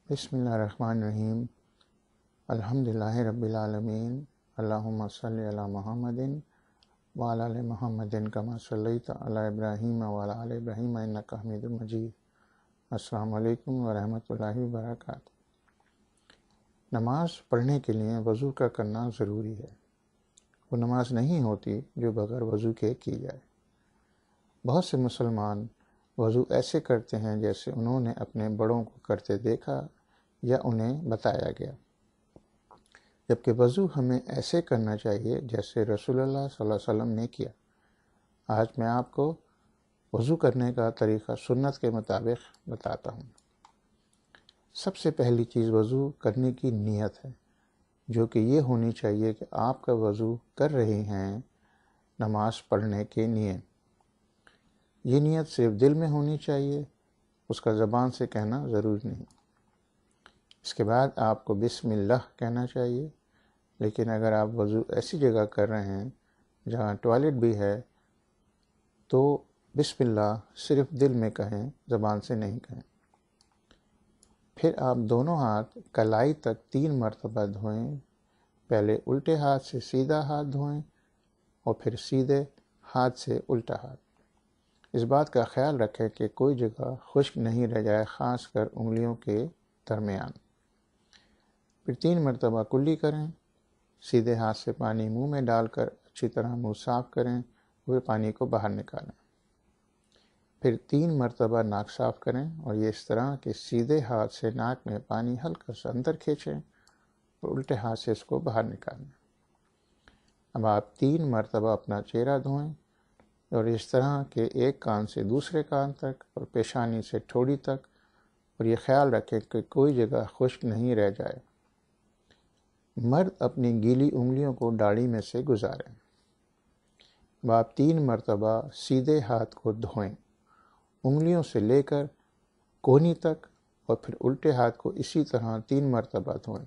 بسم اللہ الرحمن الرحیم الحمدللہ رب العالمین اللہم صلی علی محمد وعلی آل محمد کما صلیت علی ابراہیم وعلی آل ابراہیم انک حمید مجید۔ السلام علیکم ورحمۃ اللہ وبرکاتہ۔ نماز پڑھنے کے لیے وضو کا کرنا ضروری ہے۔ وہ نماز نہیں ہوتی جو بغیر وضو کے کی جائے۔ بہت سے مسلمان وضو ایسے کرتے ہیں جیسے انہوں نے اپنے بڑوں کو کرتے دیکھا یا انہیں بتایا گیا، جبکہ وضو ہمیں ایسے کرنا چاہیے جیسے رسول اللہ صلی اللہ علیہ وسلم نے کیا۔ آج میں آپ کو وضو کرنے کا طریقہ سنت کے مطابق بتاتا ہوں۔ سب سے پہلی چیز وضو کرنے کی نیت ہے، جو کہ یہ ہونی چاہیے کہ آپ کا وضو کر رہے ہیں نماز پڑھنے کے لیے۔ یہ نیت صرف دل میں ہونی چاہیے، اس کا زبان سے کہنا ضروری نہیں۔ اس کے بعد آپ کو بسم اللہ کہنا چاہیے، لیکن اگر آپ وضو ایسی جگہ کر رہے ہیں جہاں ٹوائلٹ بھی ہے تو بسم اللہ صرف دل میں کہیں، زبان سے نہیں کہیں۔ پھر آپ دونوں ہاتھ کلائی تک 3 مرتبہ دھوئیں۔ پہلے الٹے ہاتھ سے سیدھا ہاتھ دھوئیں اور پھر سیدھے ہاتھ سے الٹا ہاتھ۔ اس بات کا خیال رکھیں کہ کوئی جگہ خشک نہیں رہ جائے، خاص کر انگلیوں کے درمیان۔ پھر 3 مرتبہ کلی کریں۔ سیدھے ہاتھ سے پانی منہ میں ڈال کر اچھی طرح منہ صاف کریں، ہوئے پانی کو باہر نکالیں۔ پھر 3 مرتبہ ناک صاف کریں اور یہ اس طرح کہ سیدھے ہاتھ سے ناک میں پانی ہلکا سا اندر کھینچیں اور الٹے ہاتھ سے اس کو باہر نکالیں۔ اب آپ 3 مرتبہ اپنا چہرہ دھوئیں اور اس طرح کہ ایک کان سے دوسرے کان تک اور پیشانی سے ٹھوڑی تک، اور یہ خیال رکھیں کہ کوئی جگہ خشک نہیں رہ جائے۔ مرد اپنی گیلی انگلیوں کو داڑھی میں سے گزاریں۔ اب آپ 3 مرتبہ سیدھے ہاتھ کو دھوئیں، انگلیوں سے لے کر کونی تک، اور پھر الٹے ہاتھ کو اسی طرح 3 مرتبہ دھوئیں۔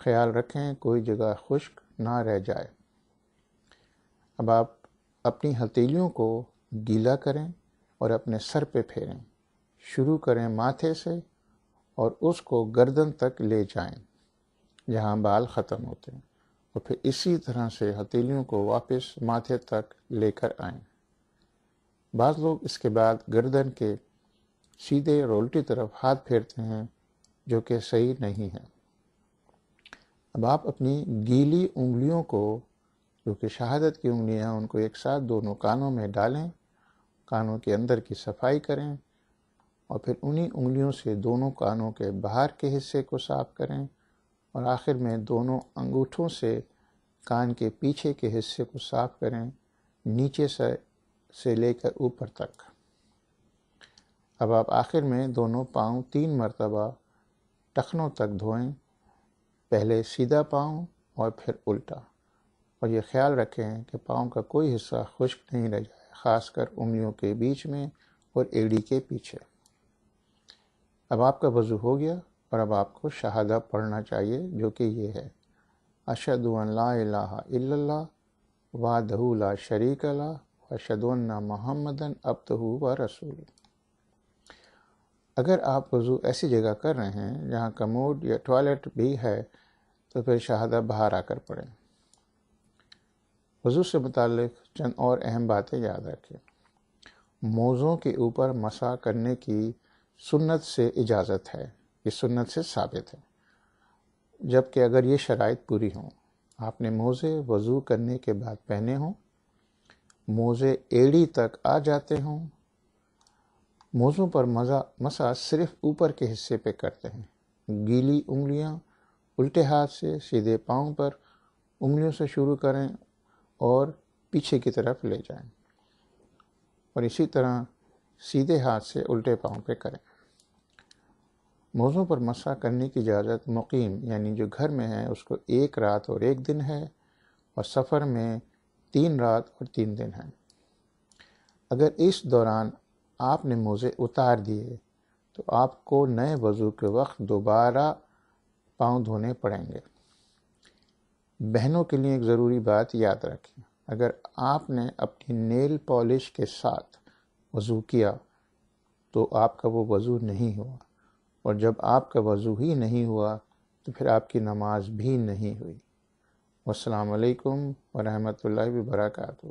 خیال رکھیں کوئی جگہ خشک نہ رہ جائے۔ اب آپ اپنی ہتھیلیوں کو گیلا کریں اور اپنے سر پہ پھیریں۔ شروع کریں ماتھے سے اور اس کو گردن تک لے جائیں جہاں بال ختم ہوتے ہیں، اور پھر اسی طرح سے ہتھیلیوں کو واپس ماتھے تک لے کر آئیں۔ بعض لوگ اس کے بعد گردن کے سیدھے اور الٹی طرف ہاتھ پھیرتے ہیں، جو کہ صحیح نہیں ہے۔ اب آپ اپنی گیلی انگلیوں کو، جو کہ شہادت کی انگلیاں ہیں، ان کو ایک ساتھ دونوں کانوں میں ڈالیں، کانوں کے اندر کی صفائی کریں، اور پھر انہی انگلیوں سے دونوں کانوں کے باہر کے حصے کو صاف کریں، اور آخر میں دونوں انگوٹھوں سے کان کے پیچھے کے حصے کو صاف کریں، نیچے سے لے کر اوپر تک۔ اب آپ آخر میں دونوں پاؤں 3 مرتبہ ٹخنوں تک دھوئیں، پہلے سیدھا پاؤں اور پھر الٹا، اور یہ خیال رکھیں کہ پاؤں کا کوئی حصہ خشک نہیں رہ جائے، خاص کر انگلیوں کے بیچ میں اور ایڑی کے پیچھے۔ اب آپ کا وضو ہو گیا، اور اب آپ کو شہادہ پڑھنا چاہیے، جو کہ یہ ہے: اشہد ان لا الہ الا اللہ وحدہ لا شریک لہ واشہد ان محمدا عبدہ ورسولہ۔ اگر آپ وضو ایسی جگہ کر رہے ہیں جہاں کموڈ یا ٹوائلٹ بھی ہے تو پھر شہادہ باہر آ کر پڑھیں۔ وضو سے متعلق چند اور اہم باتیں یاد رکھیں۔ موزوں کے اوپر مسح کرنے کی سنت سے اجازت ہے، یہ سنت سے ثابت ہے، جبکہ اگر یہ شرائط پوری ہوں: آپ نے موزے وضو کرنے کے بعد پہنے ہوں، موزے ایڑی تک آ جاتے ہوں۔ موزوں پر مسح صرف اوپر کے حصے پہ کرتے ہیں۔ گیلی انگلیاں الٹے ہاتھ سے سیدھے پاؤں پر انگلیوں سے شروع کریں اور پیچھے کی طرف لے جائیں، اور اسی طرح سیدھے ہاتھ سے الٹے پاؤں پہ کریں۔ موزوں پر مسح کرنے کی اجازت مقیم یعنی جو گھر میں ہے اس کو 1 رات اور 1 دن ہے، اور سفر میں 3 رات اور 3 دن ہے۔ اگر اس دوران آپ نے موزے اتار دیے تو آپ کو نئے وضو کے وقت دوبارہ پاؤں دھونے پڑیں گے۔ بہنوں کے لیے ایک ضروری بات یاد رکھیں: اگر آپ نے اپنی نیل پالش کے ساتھ وضو کیا تو آپ کا وہ وضو نہیں ہوا، اور جب آپ کا وضو ہی نہیں ہوا تو پھر آپ کی نماز بھی نہیں ہوئی۔ والسلام علیکم ورحمۃ اللہ وبرکاتہ۔